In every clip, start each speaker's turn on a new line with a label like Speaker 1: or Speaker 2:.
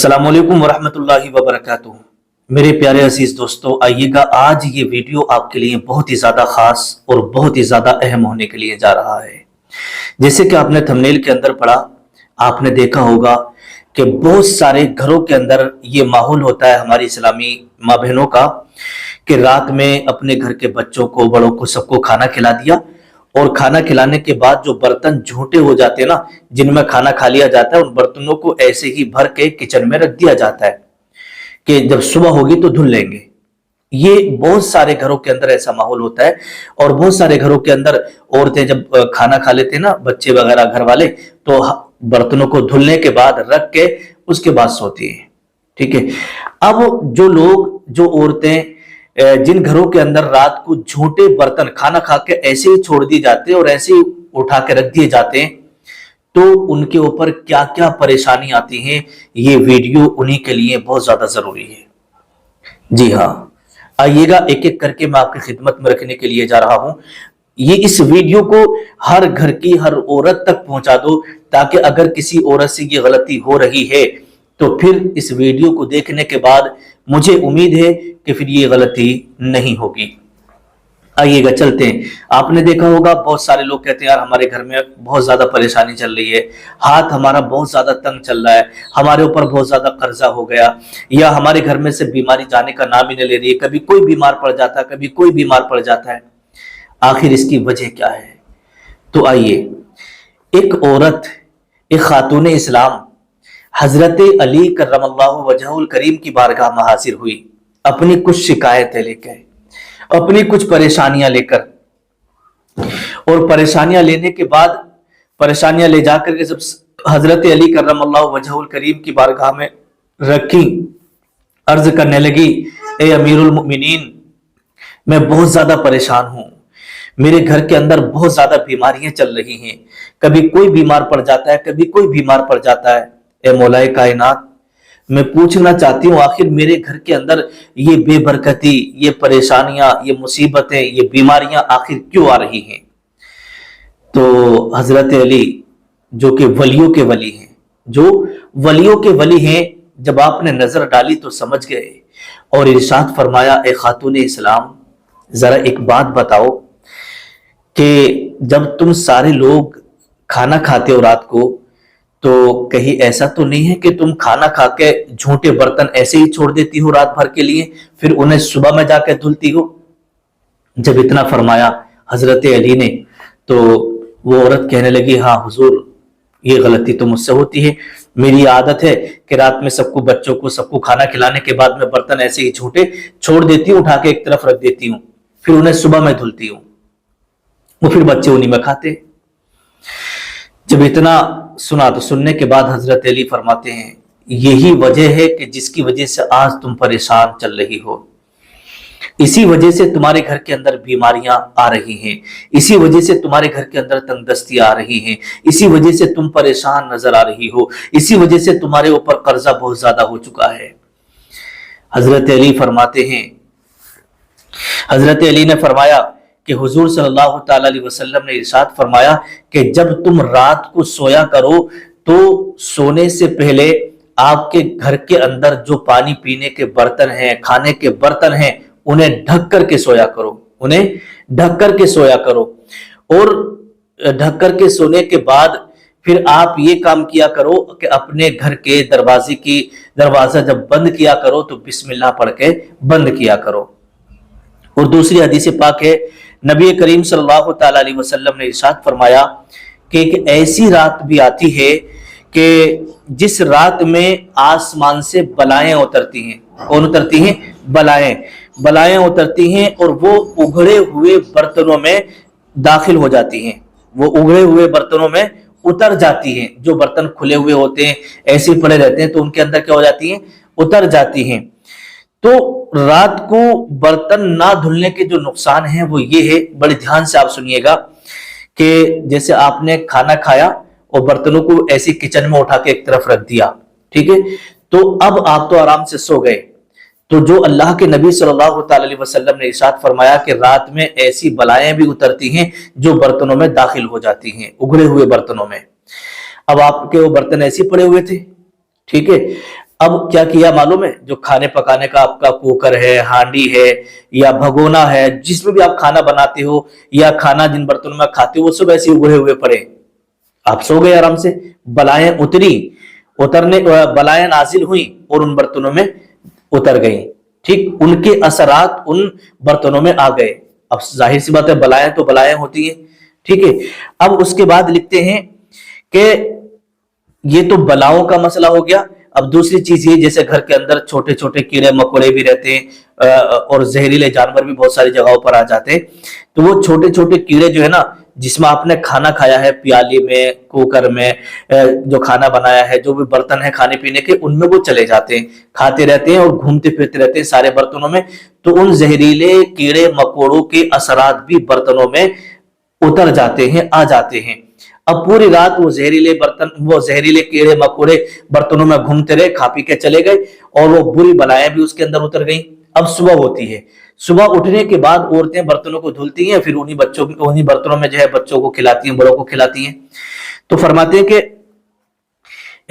Speaker 1: अस्सलाम वालेकुम वरहमतुल्लाहि वबरकातुहू। मेरे प्यारे अजीज दोस्तों, आइएगा आज ये वीडियो आपके लिए बहुत ही ज़्यादा ख़ास और बहुत ही ज़्यादा अहम होने के लिए जा रहा है। जैसे कि आपने थंबनेल के अंदर पढ़ा, आपने देखा होगा कि बहुत सारे घरों के अंदर ये माहौल होता है हमारी इस्लामी माँ बहनों का कि रात में अपने घर के बच्चों को, बड़ों को, सबको खाना खिला दिया और खाना खिलाने के बाद जो बर्तन झूठे हो जाते हैं ना, जिनमें खाना खा लिया जाता है, उन बर्तनों को ऐसे ही भर के किचन में रख दिया जाता है कि जब सुबह होगी तो धुल लेंगे। ये बहुत सारे घरों के अंदर ऐसा माहौल होता है और बहुत सारे घरों के अंदर औरतें जब खाना खा लेते हैं ना, बच्चे वगैरह घर वाले, तो बर्तनों को धुलने के बाद रख के उसके बाद सोती है। ठीक है। अब जो लोग, जो औरतें, जिन घरों के अंदर रात को झूठे बर्तन खाना खा के ऐसे ही छोड़ दिए जाते हैं और ऐसे ही उठा के रख दिए जाते हैं, तो उनके ऊपर क्या क्या परेशानी आती है, ये वीडियो उन्हीं के लिए बहुत ज्यादा जरूरी है। जी हाँ, आइएगा एक एक करके मैं आपकी खिदमत में रखने के लिए जा रहा हूं। ये इस वीडियो को हर घर की हर औरत तक पहुंचा दो, ताकि अगर किसी औरत से ये गलती हो रही है तो फिर इस वीडियो को देखने के बाद मुझे उम्मीद है कि फिर ये गलती नहीं होगी। आइएगा चलते हैं। आपने देखा होगा बहुत सारे लोग कहते हैं यार हमारे घर में बहुत ज्यादा परेशानी चल रही है, हाथ हमारा बहुत ज्यादा तंग चल रहा है, हमारे ऊपर बहुत ज्यादा कर्जा हो गया, या हमारे घर में से बीमारी जाने का नाम ही नहीं ले रही है, कभी कोई बीमार पड़ जाता है, कभी कोई बीमार पड़ जाता है। आखिर इसकी वजह क्या है? तो आइए, एक औरत, एक खातून इस्लाम हजरत अली करमल्लाहु वजहुल करीम की बारगाह में हाजिर हुई अपनी कुछ शिकायतें लेकर, अपनी कुछ परेशानियां लेकर, और परेशानियां लेने के बाद, परेशानियां ले जाकर के जब हजरत अली करमल्लाहु वजहुल करीम की बारगाह में रखी, अर्ज करने लगी, ए अमीरुल मोमिनीन, मैं बहुत ज्यादा परेशान हूं, मेरे घर के अंदर बहुत ज्यादा बीमारियां चल रही हैं, कभी कोई बीमार पड़ जाता है, कभी कोई बीमार पड़ जाता है। ए मौलाए कायनात, मैं पूछना चाहती हूँ आखिर मेरे घर के अंदर ये बेबरकती, ये परेशानियां, ये मुसीबतें, ये बीमारियां आखिर क्यों आ रही हैं? तो हजरत अली, जो कि वलियों के वली हैं, जो वलियों के वली हैं, जब आपने नजर डाली तो समझ गए और इरशाद फरमाया, ए खातून इस्लाम, जरा एक बात बताओ कि जब तुम सारे लोग खाना खाते हो रात को, तो कहीं ऐसा तो नहीं है कि तुम खाना खा के झूठे बर्तन ऐसे ही छोड़ देती हो रात भर के लिए, फिर उन्हें सुबह में जाकर धुलती हो? जब इतना फरमाया हजरत अली ने, तो वो औरत कहने लगी, हाँ हुजूर, ये गलती तो मुझसे होती है, मेरी आदत है कि रात में सबको, बच्चों को, सबको खाना खिलाने के बाद मैं बर्तन ऐसे ही झूठे छोड़ देती हूँ, उठा के एक तरफ रख देती हूँ, फिर उन्हें सुबह में धुलती हूँ, वो फिर बच्चे उन्हीं में खाते। जब इतना सुना तो सुनने के बाद हजरत अली फरमाते हैं, यही वजह है कि जिसकी वजह से आज तुम परेशान चल रही हो, इसी वजह से तुम्हारे घर के अंदर बीमारियां आ रही हैं, इसी वजह से तुम्हारे घर के अंदर तंगदस्ती आ रही हैं, इसी वजह से तुम परेशान नजर आ रही हो, इसी वजह से तुम्हारे ऊपर कर्जा बहुत ज्यादा हो चुका है। हजरत अली फरमाते हैं, हजरत अली ने फरमाया कि हुजूर सल्लल्लाहु ताला अलैहि वसल्लम ने इरशाद फरमाया कि जब तुम रात को सोया करो तो सोने से पहले आपके घर के अंदर जो पानी पीने के बर्तन हैं, खाने के बर्तन हैं, उन्हें ढक करके सोया करो, उन्हें ढक करके सोया करो। और ढक करके सोने के बाद फिर आप ये काम किया करो कि अपने घर के दरवाजा जब बंद किया करो तो बिस्मिल्लाह पढ़ के बंद किया करो। और दूसरी हदीस पाक है, नबी करीम सल्लल्लाहु ताला अलैहि वसल्लम ने इरशाद फरमाया कि एक ऐसी रात भी आती है कि जिस रात में आसमान से बलाएं उतरती हैं। कौन उतरती हैं? बलाएं उतरती हैं और वो उघड़े हुए बर्तनों में दाखिल हो जाती हैं, वो उघड़े हुए बर्तनों में उतर जाती हैं। जो बर्तन खुले हुए होते हैं, ऐसे पड़े रहते हैं, तो उनके अंदर क्या हो जाती हैं? उतर जाती हैं। तो रात को बर्तन ना धुलने के जो नुकसान हैं वो ये है, बड़े ध्यान से आप सुनिएगा, कि जैसे आपने खाना खाया और बर्तनों को ऐसे किचन में उठा के एक तरफ रख दिया, ठीक है, तो अब आप तो आराम से सो गए, तो जो अल्लाह के नबी सल्लल्लाहु अलैहि वसल्लम ने इरशाद फरमाया कि रात में ऐसी बलाएं भी उतरती हैं जो बर्तनों में दाखिल हो जाती हैं, उघड़े हुए बर्तनों में। अब आपके वो बर्तन ऐसे पड़े हुए थे, ठीक है, अब क्या किया मालूम है, जो खाने पकाने का आपका कुकर है, हांडी है या भगोना है, जिसमें भी आप खाना बनाते हो या खाना जिन बर्तनों में खाते हो, वो सब ऐसे उगड़े हुए पड़े। आप सो गए आराम से, बलाएं उतरी, उतरने बलाएं नाजिल हुई और उन बर्तनों में उतर गई। ठीक, उनके असरात उन बर्तनों में आ गए। अब जाहिर सी बात है, बलाएं तो बलाएं होती है। ठीक है, अब उसके बाद लिखते हैं कि ये तो बलाओं का मसला हो गया। अब दूसरी चीज ये, जैसे घर के अंदर छोटे छोटे कीड़े मकोड़े भी रहते हैं और जहरीले जानवर भी बहुत सारी जगहों पर आ जाते हैं। तो वो छोटे छोटे कीड़े जो है ना, जिसमें आपने खाना खाया है, प्याली में, कुकर में जो खाना बनाया है, जो भी बर्तन है खाने पीने के, उनमें वो चले जाते हैं, खाते रहते हैं और घूमते फिरते रहते हैं सारे बर्तनों में। तो उन जहरीले कीड़े मकोड़ों के असरात भी बर्तनों में उतर जाते हैं, आ जाते हैं। अब पूरी रात वो जहरीले कीड़े मकोड़े बर्तनों में घूमते रहे, खा पी के चले गए और वो बुरी बलाएं भी उसके अंदर उतर गई। अब सुबह होती है, सुबह उठने के बाद औरतें बर्तनों को धुलती हैं, फिर उन्हीं बर्तनों में जो है बच्चों को खिलाती हैं, बड़ों को खिलाती हैं। तो फरमाते हैं कि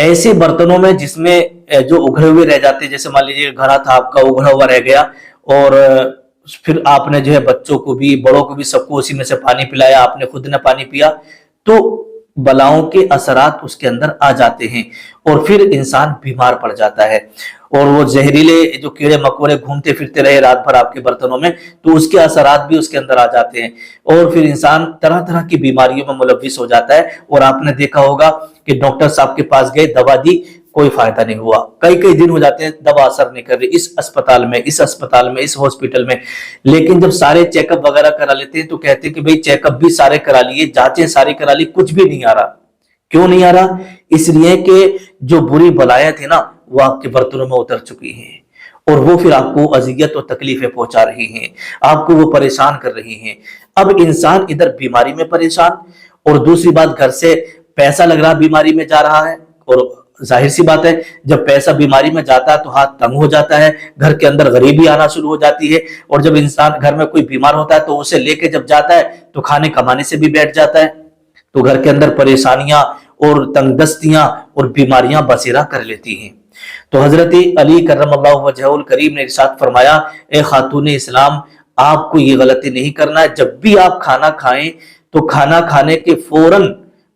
Speaker 1: ऐसे बर्तनों में जिसमें जो उघड़े हुए रह जाते हैं, जैसे मान लीजिए घड़ा था आपका, उघड़ा हुआ रह गया और फिर आपने जो है बच्चों को भी, बड़ों को भी, सबको उसी में से पानी पिलाया, आपने खुद ने पानी पिया, तो बलाओं के असरात उसके अंदर आ जाते हैं और फिर इंसान बीमार पड़ जाता है। और वो जहरीले जो कीड़े मकोड़े घूमते फिरते रहे रात भर आपके बर्तनों में, तो उसके असरात भी उसके अंदर आ जाते हैं और फिर इंसान तरह तरह की बीमारियों में मुलविस हो जाता है। और आपने देखा होगा कि डॉक्टर साहब के पास गए, दवा दी, कोई फायदा नहीं हुआ, कई कई दिन हो जाते हैं, दवा असर नहीं कर रही, इस अस्पताल में, इस अस्पताल में, इस हॉस्पिटल में। लेकिन जब सारे चेकअप वगैरह करा लेते हैं तो कहते हैं कि भाई चेकअप भी सारे करा लिए, जांचें सारी करा ली, कुछ भी नहीं आ रहा। क्यों नहीं आ रहा? इसलिए कि जो बुरी बलाएं थी ना, वो आपके बर्तनों में उतर चुकी हैं और वो फिर आपको अजियत और तकलीफें पहुंचा रही हैं, आपको वो परेशान कर रही हैं। अब इंसान इधर बीमारी में परेशान, और दूसरी बात घर से पैसा लग रहा बीमारी में जा रहा है। और जाहिर सी बात है, जब पैसा बीमारी में जाता है तो हाथ तंग हो जाता है, घर के अंदर गरीबी आना शुरू हो जाती है। और जब इंसान घर में कोई बीमार होता है तो उसे लेके जब जाता है तो खाने कमाने से भी बैठ जाता है, तो घर के अंदर परेशानियां और तंगदस्तियां और बीमारियां बसेरा कर लेती हैं। तो हजरत अली करमल्लाहु वजहुल करीम ने इरशाद फरमाया, ए खातून इस्लाम, आपको ये गलती नहीं करना है। जब भी आप खाना खाएं तो खाना खाने के फौरन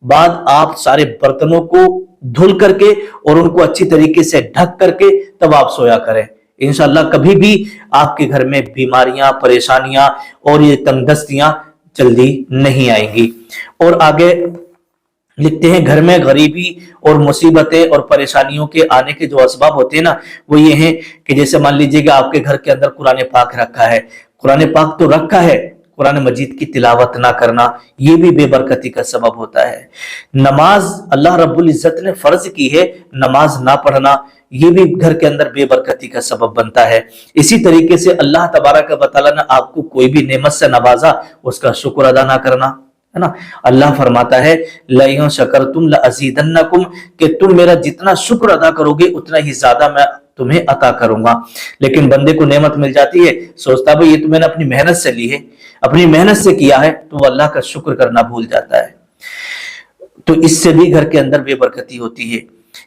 Speaker 1: बाद आप सारे बर्तनों को धुल करके और उनको अच्छी तरीके से ढक करके तब आप सोया करें। इंशाअल्लाह कभी भी आपके घर में बीमारियां, परेशानियां और ये तंगदस्तियां जल्दी नहीं आएंगी। और आगे लिखते हैं, घर में गरीबी और मुसीबतें और परेशानियों के आने के जो असबाब होते हैं ना, वो ये हैं कि जैसे मान लीजिए कि आपके घर के अंदर कुरान पाक रखा है, कुरान पाक तो रखा है, कुरान मजीद की तिलावत ना करना, ये भी बेबरकती का सबब होता है। नमाज अल्लाह रब्बुल इज्जत ने फर्ज की है, नमाज ना पढ़ना ये भी घर के अंदर बेबरकती का सबब बनता है। इसी तरीके से अल्लाह तबारक व तआला ने आपको कोई भी नेमत से नवाजा, उसका शुक्र अदा ना करना, है ना। अल्लाह फरमाता है, लइन शकरतुम लअज़ीदन्नकुम, कि तुम मेरा जितना शुक्र अदा करोगे उतना ही ज्यादा मैं तुम्हें अता करूंगा। लेकिन बंदे को नेमत मिल जाती है, सोचता भाई ये तो मैंने अपनी मेहनत से ली है, अपनी मेहनत से किया है, तो वो अल्लाह का शुक्र करना भूल जाता है। तो इससे भी घर के अंदर बेबरकती होती है।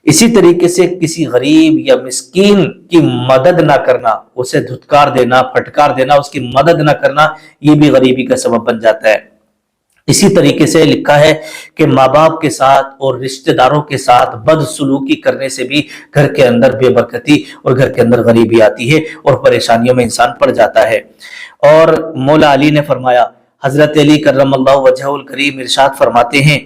Speaker 1: इसी तरीके से किसी गरीब या मिस्कीन की मदद ना करना, उसे धुतकार देना, फटकार देना, उसकी मदद ना करना, ये भी गरीबी का सबब बन जाता है। इसी तरीके से लिखा है कि माँ बाप के साथ और रिश्तेदारों के साथ बदसलूकी करने से भी घर के अंदर बेबरकती और घर के अंदर गरीबी आती है और परेशानियों में इंसान पड़ जाता है। और मौला अली ने फरमाया, हजरत अली करमल्लाहु वजहुल करीम इरशाद फरमाते हैं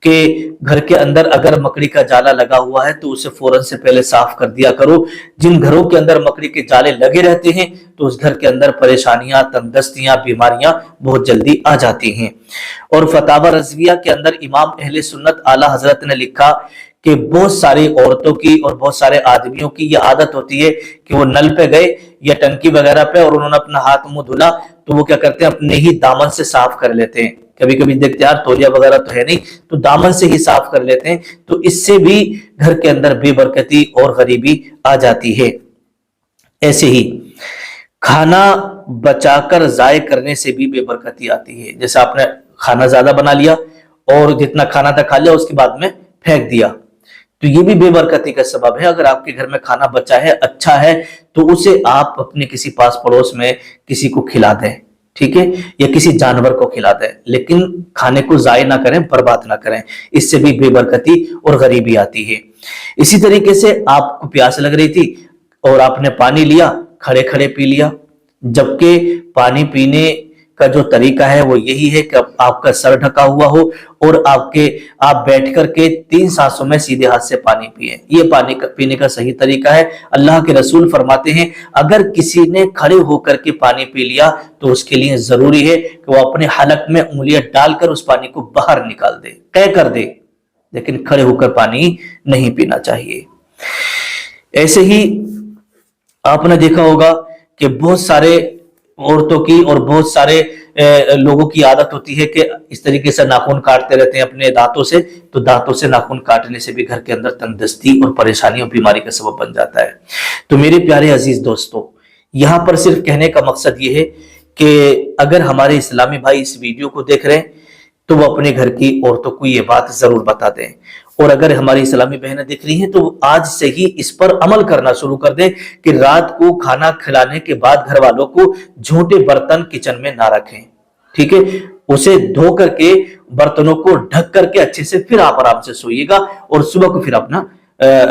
Speaker 1: कि घर के अंदर अगर मकड़ी का जाला लगा हुआ है तो उसे फौरन से पहले साफ कर दिया करो। जिन घरों के अंदर मकड़ी के जाले लगे रहते हैं तो उस घर के अंदर परेशानियां, तंगदस्तियां, बीमारियां बहुत जल्दी आ जाती हैं। और फतावा रज़विया के अंदर इमाम अहले सुन्नत आला हजरत ने लिखा कि बहुत सारी औरतों की और बहुत सारे आदमियों की ये आदत होती है कि वो नल पे गए या टंकी वगैरह पे और उन्होंने अपना हाथ मुंह धुला, तो वो क्या करते हैं, अपने ही दामन से साफ कर लेते हैं। कभी कभी देखते हैं यार तौलिया वगैरह तो है नहीं, तो दामन से ही साफ कर लेते हैं। तो इससे भी घर के अंदर बेबरकती और गरीबी आ जाती है। ऐसे ही खाना बचाकर जाय करने से भी बेबरकती आती है। जैसे आपने खाना ज्यादा बना लिया और जितना खाना था खा लिया, उसके बाद में फेंक दिया, تو یہ بھی بے برکتی کا سبب ہے۔ اگر آپ کے گھر میں کھانا بچا ہے، اچھا ہے، تو اسے آپ اپنے کسی پاس پڑوس میں کسی کو کھلا دیں، ٹھیک ہے، یا کسی جانور کو کھلا دیں، لیکن کھانے کو ضائع نہ کریں، برباد نہ کریں، اس سے بھی بے برکتی اور غریبی آتی ہے۔ اسی طریقے سے آپ کو پیاس لگ رہی تھی اور آپ نے پانی لیا، کھڑے کھڑے پی لیا، جبکہ پانی پینے کا جو طریقہ ہے وہ یہی ہے کہ آپ کا سر ڈھکا ہوا ہو اور آپ بیٹھ کر کے 3 سانسوں میں سیدھے ہاتھ سے پانی پیئیں۔ یہ پانی پینے کا صحیح طریقہ ہے۔ اللہ کے رسول فرماتے ہیں اگر کسی نے کھڑے ہو کر کے پانی پی لیا تو اس کے لیے ضروری ہے کہ وہ اپنے حلق میں انگلیاں ڈال کر اس پانی کو باہر نکال دے، قے کر دے، لیکن کھڑے ہو کر پانی نہیں پینا چاہیے۔ ایسے ہی آپ نے دیکھا ہوگا کہ بہت سارے عورتوں کی اور بہت سارے لوگوں کی عادت ہوتی ہے کہ اس طریقے سے ناخن کاٹتے رہتے ہیں اپنے دانتوں سے، تو دانتوں سے ناخن کاٹنے سے بھی گھر کے اندر تنگ دستی اور پریشانی اور بیماری کا سبب بن جاتا ہے۔ تو میرے پیارے عزیز دوستو، یہاں پر صرف کہنے کا مقصد یہ ہے کہ اگر ہمارے اسلامی بھائی اس ویڈیو کو دیکھ رہے ہیں تو وہ اپنے گھر کی عورتوں کو یہ بات ضرور بتا دیں، اور اگر ہماری اسلامی بہنیں دیکھ رہی ہیں تو آج سے ہی اس پر عمل کرنا شروع کر دیں کہ رات کو کھانا کھلانے کے بعد گھر والوں کو جھوٹے برتن کچن میں نہ رکھیں، ٹھیک ہے، اسے دھو کر کے برتنوں کو ڈھک کر کے اچھے سے پھر آپ آرام سے سوئیے گا، اور صبح کو پھر اپنا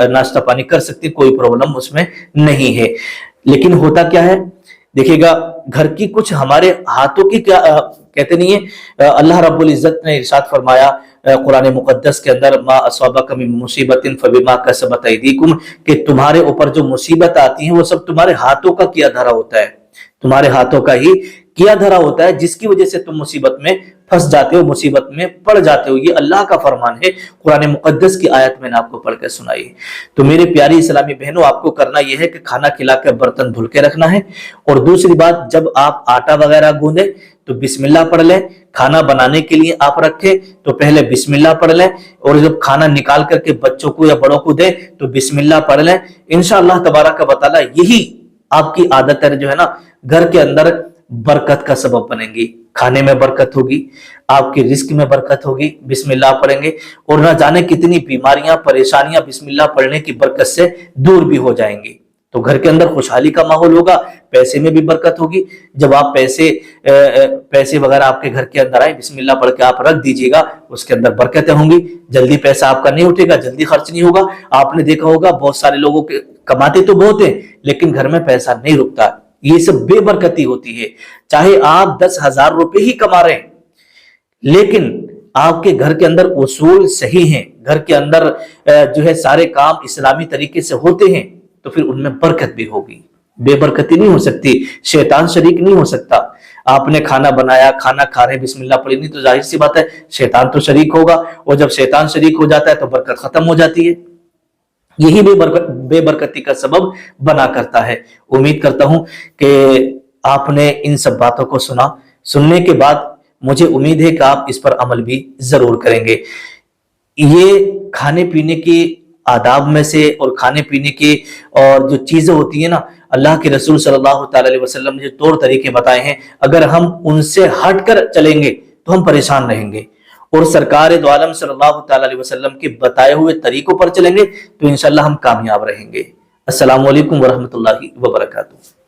Speaker 1: ناشتہ پانی کر سکتے، کوئی پرابلم اس میں نہیں ہے۔ لیکن ہوتا کیا ہے، دیکھیے گا گھر کی کچھ ہمارے ہاتھوں کی کیا کہتے نہیں ہے، اللہ رب العزت نے ارشاد فرمایا قرآن مقدس کے اندر ما اصابک من مصیبت فبما کسبت ایدیکم، کہ تمہارے اوپر جو مصیبت آتی ہیں وہ سب تمہارے ہاتھوں کا کیا دھرا ہوتا ہے، تمہارے ہاتھوں کا ہی کیا دھرا ہوتا ہے، جس کی وجہ سے تم مصیبت میں پھنس جاتے ہو، مصیبت میں پڑ جاتے ہو۔ یہ اللہ کا فرمان ہے، قرآن مقدس کی آیت میں نے آپ کو پڑھ کے سنائی۔ تو میرے پیاری اسلامی بہنوں، آپ کو کرنا یہ ہے کہ کھانا کھلا کے برتن دھل کے رکھنا ہے، اور دوسری بات، جب آپ آٹا وغیرہ گوندیں تو بسم اللہ پڑھ لیں، کھانا بنانے کے لیے آپ رکھیں تو پہلے بسم اللہ پڑھ لیں، اور جب کھانا نکال کر کے بچوں کو یا بڑوں کو دیں تو بسم اللہ پڑھ لیں۔ انشاءاللہ تبارک و تعالی یہی آپ کی عادت ہے جو ہے نا، گھر کے اندر برکت کا سبب بنیں گی، کھانے میں برکت ہوگی، آپ کی رزق میں برکت ہوگی، بسم اللہ پڑھیں گے، اور نہ جانے کتنی بیماریاں پریشانیاں بسم اللہ پڑھنے کی برکت سے دور بھی ہو جائیں گی۔ تو گھر کے اندر خوشحالی کا ماحول ہوگا، پیسے میں بھی برکت ہوگی۔ جب آپ پیسے وغیرہ آپ کے گھر کے اندر آئے، بسم اللہ پڑھ کے آپ رکھ دیجئے گا، اس کے اندر برکتیں ہوں گی، جلدی پیسہ آپ کا نہیں اٹھے گا، جلدی خرچ نہیں ہوگا۔ آپ نے دیکھا ہوگا بہت سارے لوگوں کے کماتے تو بہت ہیں لیکن گھر میں پیسہ نہیں رکتا، یہ سب بے برکتی ہوتی ہے۔ چاہے آپ 10,000 روپے ہی کما رہے ہیں لیکن آپ کے گھر کے اندر اصول صحیح ہیں، گھر کے اندر جو ہے سارے کام اسلامی طریقے سے ہوتے ہیں، تو پھر ان میں برکت بھی ہوگی۔ بے برکتی نہیں ہو سکتی، شیطان شریک نہیں ہو سکتا۔ آپ نے کھانا بنایا، کھانا کھا رہے، بسم اللہ پڑھی نہیں، تو ظاہر سی بات ہے شیطان تو شریک ہوگا، اور جب شیطان شریک ہو جاتا ہے تو برکت ختم ہو جاتی ہے۔ یہی بے برکتی کا سبب بنا کرتا ہے۔ امید کرتا ہوں کہ آپ نے ان سب باتوں کو سننے کے بعد مجھے امید ہے کہ آپ اس پر عمل بھی ضرور کریں گے۔ یہ کھانے پینے کی آداب میں سے اور کھانے پینے کی اور جو چیزیں ہوتی ہیں نا، اللہ کے رسول صلی اللہ تعالی علیہ وسلم نے جو طور طریقے بتائے ہیں، اگر ہم ان سے ہٹ کر چلیں گے تو ہم پریشان رہیں گے، اور سرکار دو عالم صلی اللہ تعالی علیہ وسلم کے بتائے ہوئے طریقوں پر چلیں گے تو انشاءاللہ ہم کامیاب رہیں گے۔ السلام علیکم ورحمۃ اللہ وبرکاتہ۔